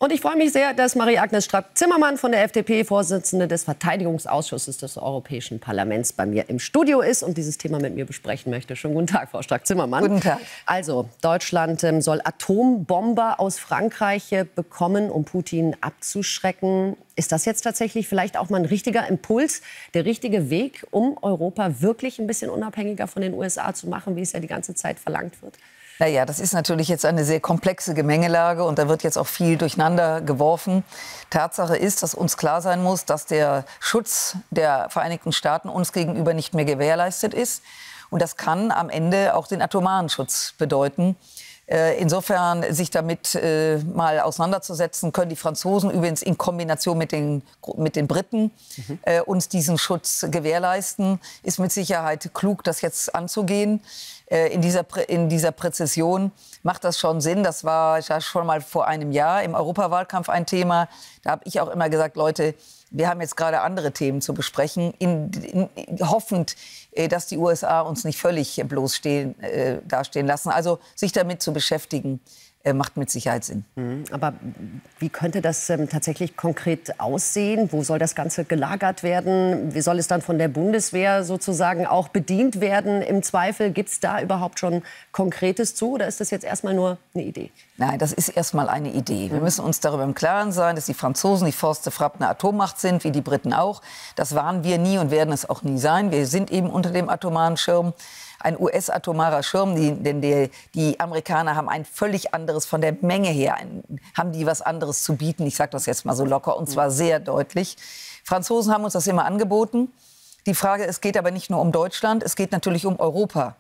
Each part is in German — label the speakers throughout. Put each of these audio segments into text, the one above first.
Speaker 1: Und ich freue mich sehr, dass Marie-Agnes Strack-Zimmermann von der FDP, Vorsitzende des Verteidigungsausschusses des Europäischen Parlaments, bei mir im Studio ist und dieses Thema mit mir besprechen möchte. Schönen guten Tag, Frau Strack-Zimmermann.
Speaker 2: Guten Tag.
Speaker 1: Also, Deutschland soll Atombomber aus Frankreich bekommen, um Putin abzuschrecken. Ist das jetzt tatsächlich vielleicht auch mal ein richtiger Impuls, der richtige Weg, um Europa wirklich ein bisschen unabhängiger von den USA zu machen, wie es ja die ganze Zeit verlangt wird?
Speaker 2: Naja, das ist natürlich jetzt eine sehr komplexe Gemengelage und da wird jetzt auch viel durcheinander geworfen. Tatsache ist, dass uns klar sein muss, dass der Schutz der Vereinigten Staaten uns gegenüber nicht mehr gewährleistet ist. Und das kann am Ende auch den atomaren Schutz bedeuten. Insofern sich damit mal auseinanderzusetzen, können die Franzosen übrigens in Kombination mit den Briten uns diesen Schutz gewährleisten. Ist mit Sicherheit klug, das jetzt anzugehen. In dieser Präzision macht das schon Sinn. Das war ja schon mal vor einem Jahr im Europawahlkampf ein Thema. Da habe ich auch immer gesagt, Leute, wir haben jetzt gerade andere Themen zu besprechen, hoffend, dass die USA uns nicht völlig bloß dastehen lassen. Also sich damit zu beschäftigen, macht mit Sicherheit Sinn.
Speaker 1: Aber wie könnte das tatsächlich konkret aussehen? Wo soll das Ganze gelagert werden? Wie soll es dann von der Bundeswehr sozusagen auch bedient werden? Im Zweifel, gibt es da überhaupt schon Konkretes zu? Oder ist das jetzt erstmal nur eine Idee?
Speaker 2: Nein, das ist erstmal eine Idee. Wir müssen uns darüber im Klaren sein, dass die Franzosen, die Forste Frappe, eine Atommacht sind, wie die Briten auch. Das waren wir nie und werden es auch nie sein. Wir sind eben unter dem atomaren Schirm. Ein US-atomarer Schirm, denn die Amerikaner haben ein völlig anderes, von der Menge her, haben die was anderes zu bieten. Ich sage das jetzt mal so locker, und zwar sehr deutlich. Franzosen haben uns das immer angeboten. Die Frage, es geht aber nicht nur um Deutschland, es geht natürlich um Europa.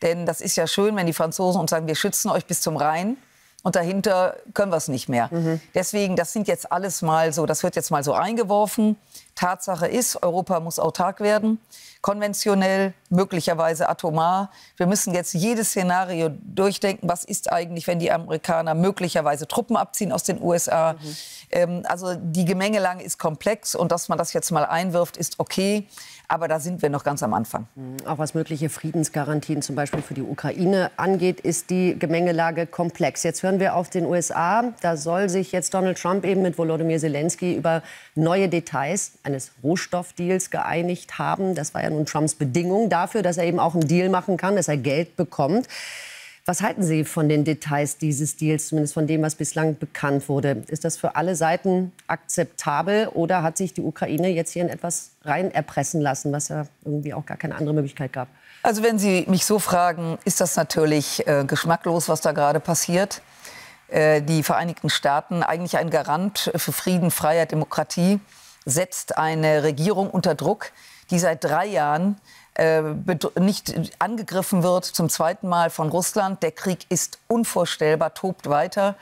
Speaker 2: Denn das ist ja schön, wenn die Franzosen uns sagen, wir schützen euch bis zum Rhein. Und dahinter können wir es nicht mehr. Deswegen, das sind jetzt alles mal so, das wird jetzt mal so eingeworfen. Tatsache ist, Europa muss autark werden. Konventionell, möglicherweise atomar. Wir müssen jetzt jedes Szenario durchdenken. Was ist eigentlich, wenn die Amerikaner möglicherweise Truppen abziehen aus den USA? Also die Gemengelage ist komplex und dass man das jetzt mal einwirft, ist okay. Aber da sind wir noch ganz am Anfang.
Speaker 1: Auch was mögliche Friedensgarantien zum Beispiel für die Ukraine angeht, ist die Gemengelage komplex. Jetzt hören wir auf den USA. Da soll sich jetzt Donald Trump eben mit Volodymyr Zelensky über neue Details eines Rohstoffdeals geeinigt haben. Das war ja nun Trumps Bedingung dafür, dass er eben auch einen Deal machen kann, dass er Geld bekommt. Was halten Sie von den Details dieses Deals, zumindest von dem, was bislang bekannt wurde? Ist das für alle Seiten akzeptabel oder hat sich die Ukraine jetzt hier in etwas rein erpressen lassen, was ja irgendwie auch gar keine andere Möglichkeit gab?
Speaker 2: Also wenn Sie mich so fragen, ist das natürlich geschmacklos, was da gerade passiert. Die Vereinigten Staaten, eigentlich ein Garant für Frieden, Freiheit, Demokratie, setzt eine Regierung unter Druck, die seit 3 Jahren nicht angegriffen wird, zum zweiten Mal von Russland. Der Krieg ist unvorstellbar, tobt weiter.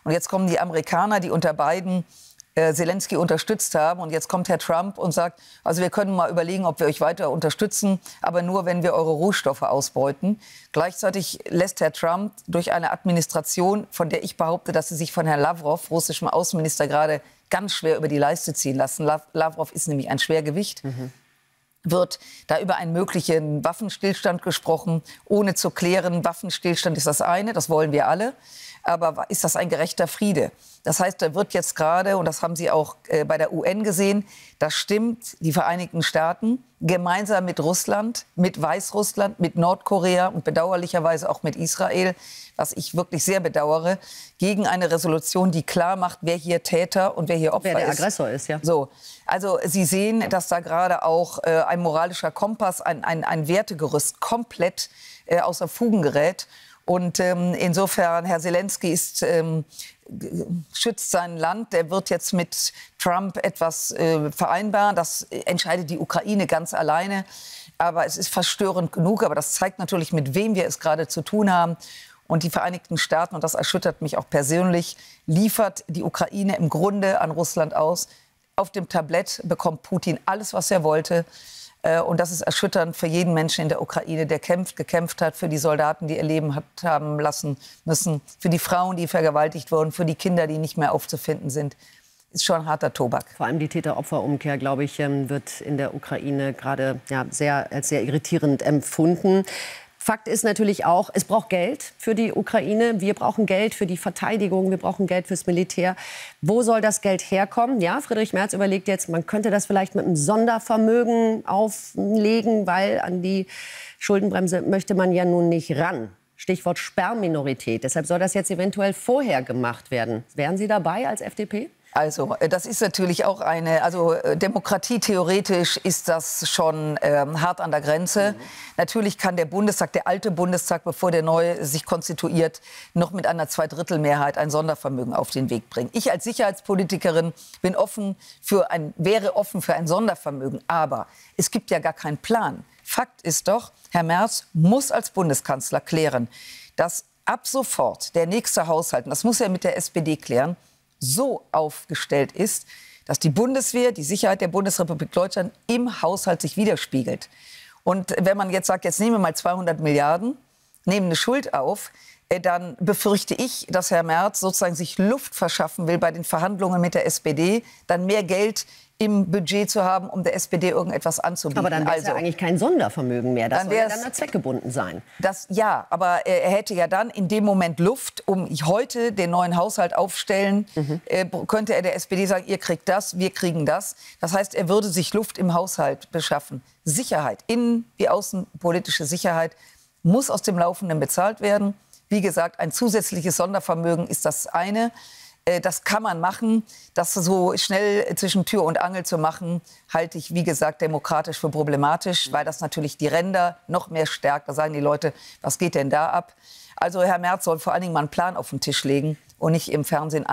Speaker 2: Und jetzt kommen die Amerikaner, die unter Biden Zelensky unterstützt haben. Und jetzt kommt Herr Trump und sagt, also wir können mal überlegen, ob wir euch weiter unterstützen, aber nur, wenn wir eure Rohstoffe ausbeuten. Gleichzeitig lässt Herr Trump durch eine Administration, von der ich behaupte, dass sie sich von Herrn Lavrov, russischem Außenminister, gerade ganz schwer über die Leiste ziehen lassen. Lavrov ist nämlich ein Schwergewicht. Wird da über einen möglichen Waffenstillstand gesprochen, ohne zu klären, Waffenstillstand ist das eine, das wollen wir alle, aber ist das ein gerechter Friede? Das heißt, da wird jetzt gerade, und das haben Sie auch bei der UN gesehen, das stimmt, die Vereinigten Staaten gemeinsam mit Russland, mit Weißrussland, mit Nordkorea und bedauerlicherweise auch mit Israel, was ich wirklich sehr bedauere, gegen eine Resolution, die klar macht, wer hier Täter und wer hier Opfer ist.
Speaker 1: Wer der Aggressor ist, ja.
Speaker 2: So, also Sie sehen, dass da gerade auch ein moralischer Kompass, ein Wertegerüst komplett außer Fugen gerät. Und insofern, Herr Zelensky schützt sein Land. Der wird jetzt mit Trump etwas vereinbaren. Das entscheidet die Ukraine ganz alleine. Aber es ist verstörend genug. Aber das zeigt natürlich, mit wem wir es gerade zu tun haben. Und die Vereinigten Staaten, und das erschüttert mich auch persönlich, liefert die Ukraine im Grunde an Russland aus. Auf dem Tablett bekommt Putin alles, was er wollte. Und das ist erschütternd für jeden Menschen in der Ukraine, der gekämpft hat, für die Soldaten, die ihr Leben haben lassen müssen, für die Frauen, die vergewaltigt wurden, für die Kinder, die nicht mehr aufzufinden sind. Ist schon harter Tobak.
Speaker 1: Vor allem die Täter-Opfer-Umkehr, glaube ich, wird in der Ukraine gerade als sehr irritierend empfunden. Fakt ist natürlich auch, es braucht Geld für die Ukraine. Wir brauchen Geld für die Verteidigung. Wir brauchen Geld fürs Militär. Wo soll das Geld herkommen? Ja, Friedrich Merz überlegt jetzt, man könnte das vielleicht mit einem Sondervermögen auflegen, weil an die Schuldenbremse möchte man ja nun nicht ran. Stichwort Sperrminorität. Deshalb soll das jetzt eventuell vorher gemacht werden. Wären Sie dabei als FDP?
Speaker 2: Also, das ist natürlich auch demokratietheoretisch ist das schon hart an der Grenze. Natürlich kann der alte Bundestag, bevor der neue sich konstituiert, noch mit einer Zweidrittelmehrheit ein Sondervermögen auf den Weg bringen. Ich als Sicherheitspolitikerin wäre offen für ein Sondervermögen. Aber es gibt ja gar keinen Plan. Fakt ist doch, Herr Merz muss als Bundeskanzler klären, dass ab sofort der nächste Haushalt, und das muss er mit der SPD klären, so aufgestellt ist, dass die Bundeswehr, die Sicherheit der Bundesrepublik Deutschland im Haushalt sich widerspiegelt. Und wenn man jetzt sagt, jetzt nehmen wir mal 200 Milliarden, nehmen eine Schuld auf, dann befürchte ich, dass Herr Merz sozusagen sich Luft verschaffen will bei den Verhandlungen mit der SPD, dann mehr Geld im Budget zu haben, um der SPD irgendetwas anzubieten.
Speaker 1: Aber dann wäre es ja eigentlich kein Sondervermögen mehr. Das soll ja dann zweckgebunden sein.
Speaker 2: Ja, aber er hätte ja dann in dem Moment Luft, um heute den neuen Haushalt aufstellen, könnte er der SPD sagen, ihr kriegt das, wir kriegen das. Das heißt, er würde sich Luft im Haushalt beschaffen. Sicherheit, innen- wie außenpolitische Sicherheit, muss aus dem Laufenden bezahlt werden. Wie gesagt, ein zusätzliches Sondervermögen ist das eine. Das kann man machen. Das so schnell zwischen Tür und Angel zu machen, halte ich, wie gesagt, demokratisch für problematisch, weil das natürlich die Ränder noch mehr stärkt. Da sagen die Leute, was geht denn da ab? Also Herr Merz soll vor allen Dingen mal einen Plan auf den Tisch legen und nicht im Fernsehen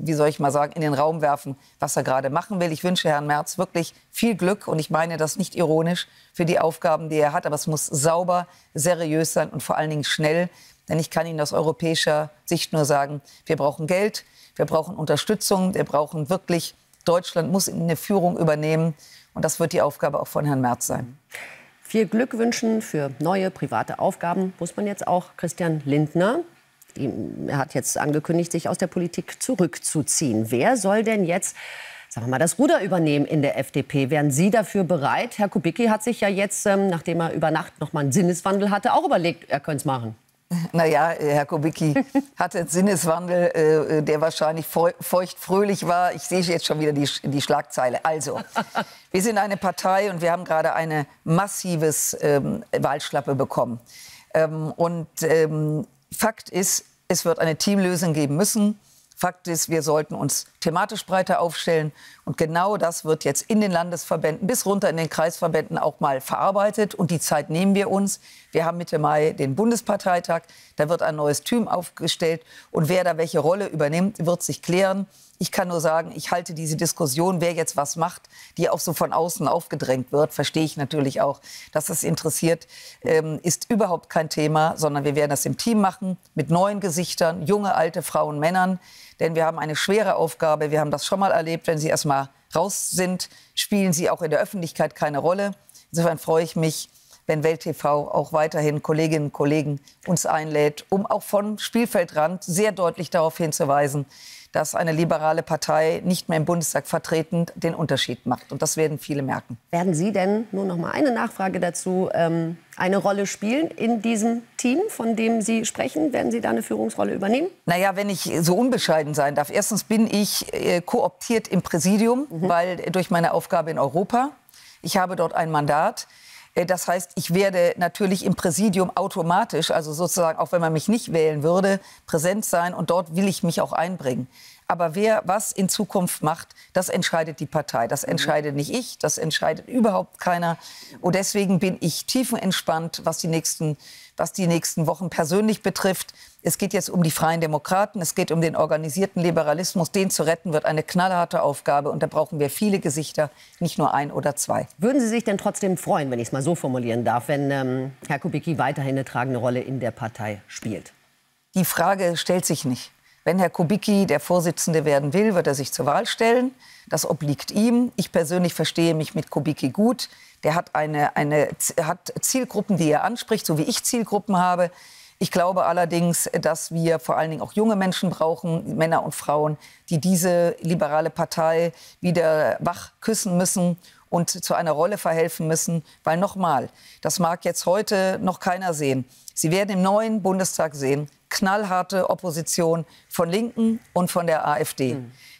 Speaker 2: wie soll ich mal sagen, in den Raum werfen, was er gerade machen will. Ich wünsche Herrn Merz wirklich viel Glück und ich meine das nicht ironisch für die Aufgaben, die er hat. Aber es muss sauber, seriös sein und vor allen Dingen schnell. Denn ich kann Ihnen aus europäischer Sicht nur sagen, wir brauchen Geld, wir brauchen Unterstützung, wir brauchen wirklich, Deutschland muss eine Führung übernehmen. Und das wird die Aufgabe auch von Herrn Merz sein.
Speaker 1: Viel Glück wünschen für neue private Aufgaben muss man jetzt auch Christian Lindner. Er hat jetzt angekündigt, sich aus der Politik zurückzuziehen. Wer soll denn jetzt, sagen wir mal, das Ruder übernehmen in der FDP? Wären Sie dafür bereit? Herr Kubicki hat sich ja jetzt, nachdem er über Nacht noch mal einen Sinneswandel hatte, auch überlegt, er könnte es machen.
Speaker 2: Naja, Herr Kubicki hatte einen Sinneswandel, der wahrscheinlich feuchtfröhlich war. Ich sehe jetzt schon wieder die Schlagzeile. Also, wir sind eine Partei und wir haben gerade eine massives Wahlschlappe bekommen. Fakt ist, es wird eine Teamlösung geben müssen. Fakt ist, wir sollten uns thematisch breiter aufstellen. Und genau das wird jetzt in den Landesverbänden bis runter in den Kreisverbänden auch mal verarbeitet. Und die Zeit nehmen wir uns. Wir haben Mitte Mai den Bundesparteitag. Da wird ein neues Team aufgestellt. Und wer da welche Rolle übernimmt, wird sich klären. Ich kann nur sagen, ich halte diese Diskussion, wer jetzt was macht, die auch so von außen aufgedrängt wird, verstehe ich natürlich auch, dass das interessiert, ist überhaupt kein Thema, sondern wir werden das im Team machen, mit neuen Gesichtern, junge, alte Frauen, Männern. Denn wir haben eine schwere Aufgabe, wir haben das schon mal erlebt, wenn sie erst mal raus sind, spielen sie auch in der Öffentlichkeit keine Rolle. Insofern freue ich mich, wenn Welt TV auch weiterhin Kolleginnen und Kollegen uns einlädt, um auch vom Spielfeldrand sehr deutlich darauf hinzuweisen, dass eine liberale Partei nicht mehr im Bundestag vertreten den Unterschied macht. Und das werden viele merken.
Speaker 1: Werden Sie denn, nur noch mal eine Nachfrage dazu, eine Rolle spielen in diesem Team, von dem Sie sprechen? Werden Sie da eine Führungsrolle übernehmen?
Speaker 2: Naja, wenn ich so unbescheiden sein darf. Erstens bin ich kooptiert im Präsidium, weil durch meine Aufgabe in Europa. Ich habe dort ein Mandat. Das heißt, ich werde natürlich im Präsidium automatisch, also sozusagen, auch wenn man mich nicht wählen würde, präsent sein. Und dort will ich mich auch einbringen. Aber wer was in Zukunft macht, das entscheidet die Partei. Das entscheidet nicht ich, das entscheidet überhaupt keiner. Und deswegen bin ich tiefenentspannt, was die nächsten Wochen persönlich betrifft. Es geht jetzt um die Freien Demokraten, es geht um den organisierten Liberalismus. Den zu retten wird eine knallharte Aufgabe. Und da brauchen wir viele Gesichter, nicht nur ein oder zwei.
Speaker 1: Würden Sie sich denn trotzdem freuen, wenn ich es mal so formulieren darf, wenn Herr Kubicki weiterhin eine tragende Rolle in der Partei spielt?
Speaker 2: Die Frage stellt sich nicht. Wenn Herr Kubicki der Vorsitzende werden will, wird er sich zur Wahl stellen. Das obliegt ihm. Ich persönlich verstehe mich mit Kubicki gut. Der hat hat Zielgruppen, die er anspricht, so wie ich Zielgruppen habe. Ich glaube allerdings, dass wir vor allen Dingen auch junge Menschen brauchen, Männer und Frauen, die diese liberale Partei wieder wach küssen müssen und zu einer Rolle verhelfen müssen. Weil nochmal, das mag jetzt heute noch keiner sehen. Sie werden im neuen Bundestag sehen, knallharte Opposition von Linken und von der AfD.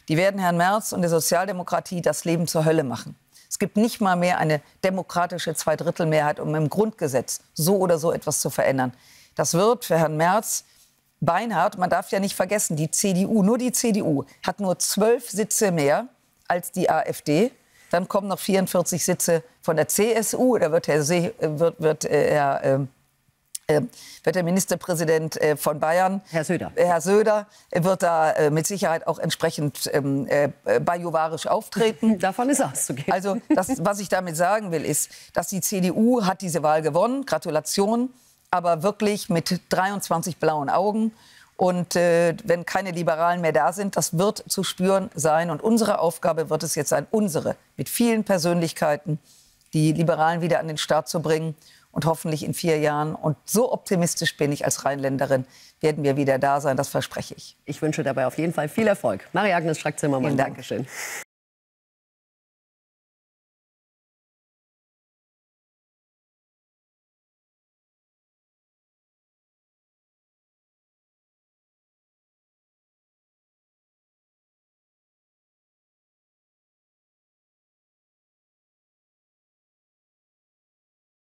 Speaker 2: Die werden Herrn Merz und der Sozialdemokratie das Leben zur Hölle machen. Es gibt nicht mal mehr eine demokratische Zweidrittelmehrheit, um im Grundgesetz so oder so etwas zu verändern. Das wird für Herrn Merz beinhart. Man darf ja nicht vergessen, die CDU, nur die CDU, hat nur 12 Sitze mehr als die AfD. Dann kommen noch 44 Sitze von der CSU. Da wird der Ministerpräsident von Bayern, Herr Söder, wird da mit Sicherheit auch entsprechend bajuwarisch auftreten.
Speaker 1: Davon ist auszugehen.
Speaker 2: Also was ich damit sagen will, ist, dass die CDU hat diese Wahl gewonnen. Gratulation, aber wirklich mit 23 blauen Augen. Und wenn keine Liberalen mehr da sind, das wird zu spüren sein. Und unsere Aufgabe wird es jetzt sein, mit vielen Persönlichkeiten, die Liberalen wieder an den Start zu bringen. Und hoffentlich in 4 Jahren, und so optimistisch bin ich als Rheinländerin, werden wir wieder da sein, das verspreche ich.
Speaker 1: Ich wünsche dabei auf jeden Fall viel Erfolg. Marie-Agnes Strack-Zimmermann, Dankeschön.